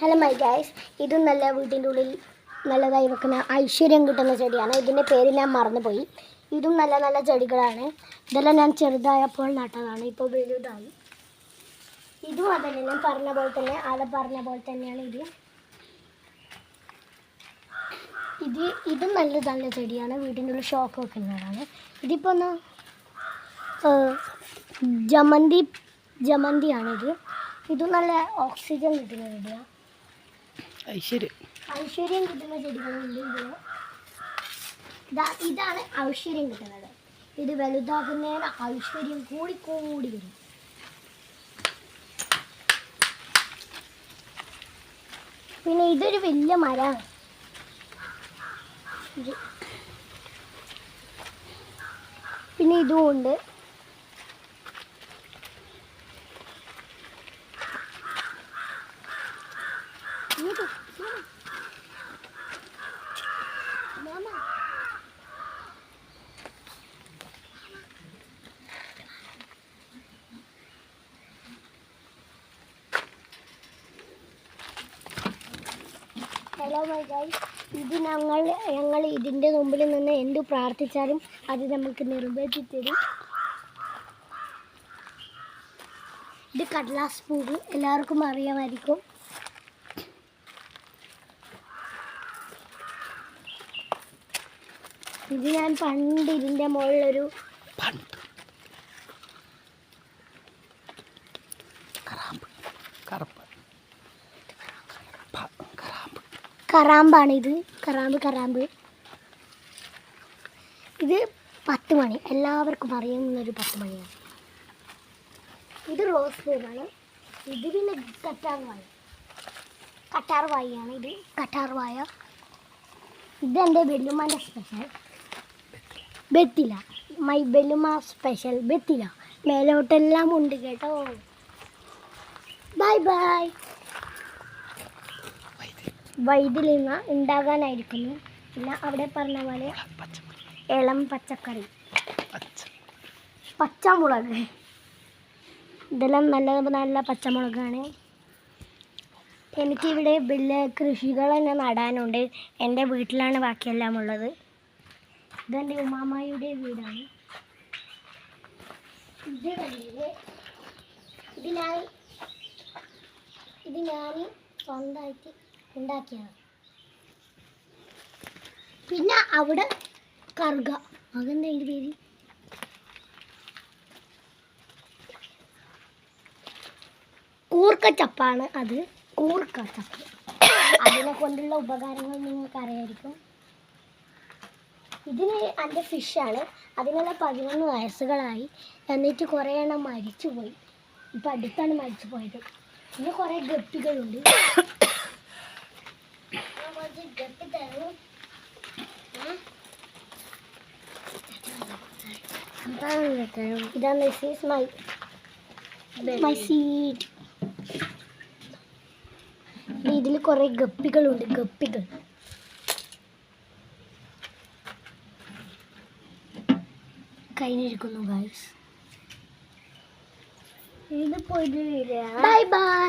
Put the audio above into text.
Hello my guys, ഇതും നല്ല വീട്ടിൻ്റെ ഉള്ളിൽ നല്ലതായി വെക്കുന്ന ഐശ്വര്യം കിട്ടുന്ന ചെടിയാണ്. ഇതിൻ്റെ പേര് ഞാൻ മറന്നുപോയി. ഇതും നല്ല നല്ല ചെടികളാണ്. ഇതെല്ലാം ഞാൻ ചെറുതായപ്പോൾ നട്ടതാണ്, ഇപ്പോൾ വലുതായി. ഇതും അതന്നെ, ഞാൻ പറഞ്ഞ പോലെ തന്നെ, ആളെ പറഞ്ഞ പോലെ തന്നെയാണ് ഇതും നല്ല നല്ല ചെടിയാണ്. വീടിൻ്റെ ഉള്ളിൽ ഷോക്ക് വെക്കുന്നതാണ്. ഇതിപ്പോൾ ഒന്ന് ജമന്തിയാണിത്. ഇതും നല്ല ഓക്സിജൻ കിട്ടുന്ന ചെടിയാണ്. ഐശ്വര്യം കിട്ടുന്ന ചെടികളുണ്ട് ഇതിന്. ഇതാണ് ഐശ്വര്യം കിട്ടുന്നത്. ഇത് വലുതാകുന്നതിന് ഐശ്വര്യം കൂടി വരും. പിന്നെ ഇതൊരു വലിയ മരമാണ്. പിന്നെ ഇതും ഉണ്ട്. ഹലോ മൈ ഗൈസ്, ഇത് ഞങ്ങൾ ഇതിൻ്റെ മുമ്പിൽ നിന്ന് എന്ത് പ്രാർത്ഥിച്ചാലും അത് നമുക്ക് നിറവേറ്റി തരും. ഇത് കടലാസ് പൂവ്, എല്ലാവർക്കും അറിയാമായിരിക്കും. ഇത് ഞാൻ പണ്ട് ഇതിൻ്റെ മുകളിലൊരു കറാമ്പാണിത്. കറാമ്പ്. ഇത് 10 മണി, എല്ലാവർക്കും അറിയുന്നൊരു 10 മണിയാണ്. ഇത് റോസ് പൂവാണ്. ഇത് പിന്നെ കറ്റാർവായാണ്. ഇത് കറ്റാർവായ. ഇതെൻ്റെ ബെല്ലുമാൻ്റെ സ്പെഷ്യൽ ബെത്തില. മൈ ബെല്ലുമ സ്പെഷ്യൽ ബെത്തില. മേലോട്ടെല്ലാം ഉണ്ട് കേട്ടോ. Bye bye. വൈദ്യുതിമ ഉണ്ടാകാനായിരിക്കുന്നു. പിന്നെ അവിടെ പറഞ്ഞ പോലെ ഇളം പച്ചക്കറി, പച്ചമുളക്, ഇതെല്ലാം നല്ല നല്ല പച്ചമുളകാണ്. എനിക്കിവിടെ വലിയ കൃഷികളെന്നെ നടാനുണ്ട്. എൻ്റെ വീട്ടിലാണ് ബാക്കിയെല്ലാം ഉള്ളത്. ഇതെൻ്റെ ഉമ്മാമ്മയുടെ വീടാണ്. ഇത് ഞാൻ സ്വന്തമായിട്ട് ഉണ്ടാക്കിയാണ്. പിന്നെ അവിടെ കറുക, അതെന്താ അതിൻ്റെ പേര്? കൂർക്കച്ചപ്പാണ് അത്. കൂർക്കച്ചപ്പ്. അതിനെ കൊണ്ടുള്ള ഉപകാരങ്ങൾ നിങ്ങൾക്ക് അറിയായിരിക്കും. ഇതിന് എൻ്റെ ഫിഷാണ്. അതിനുള്ള 11 വയസ്സുകളായി. എന്നിട്ട് കുറേ എണ്ണം മരിച്ചുപോയി. ഇപ്പം അടുത്താണ് മരിച്ചു പോയത്. പിന്നെ കുറേ ഗപ്പികളുണ്ട്. ഇതാണ് മൈ സീഡ്. ഇതിൽ കുറേ ഗപ്പികളുണ്ട്. ഗപ്പികൾ കഴിഞ്ഞിരിക്കുന്നു ഗൈസ്. ഇത് പോയിട്ട് ബൈ ബൈ.